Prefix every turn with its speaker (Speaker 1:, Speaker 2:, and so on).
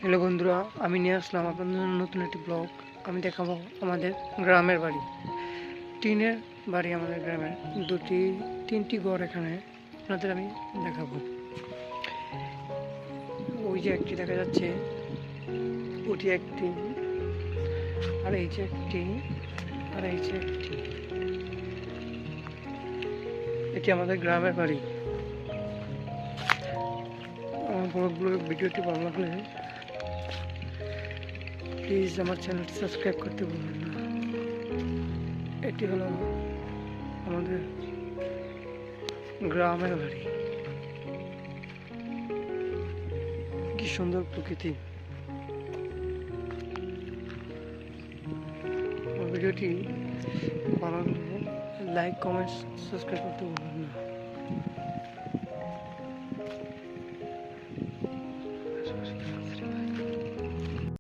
Speaker 1: Hello বন্ধুরা, আমি নিয়ে আসলাম আপনাদের জন্য নতুন একটি ব্লগ। আমি দেখাবো আমাদের গ্রামের বাড়ি, টিনের বাড়ি। আমাদের গ্রামের তিনটি ঘর এখানে আপনাদের আমি দেখাবো। ওই যে একটি দেখা যাচ্ছে, ওটি একটি, আর এই যে একটি, আর এই যে একটি। এটি আমাদের গ্রামের বাড়ি। আমার ব্লগগুলো ভিডিওটি ভালো লাগলে প্লিজ আমার চ্যানেলটি সাবস্ক্রাইব করতে ভুলবেন না। এটি হলো আমাদের গ্রামের বাড়ি। কি সুন্দর প্রকৃতি। ভিডিওটি ভালো লাগলে লাইক, কমেন্ট, সাবস্ক্রাইব করতে ভুলবেন না।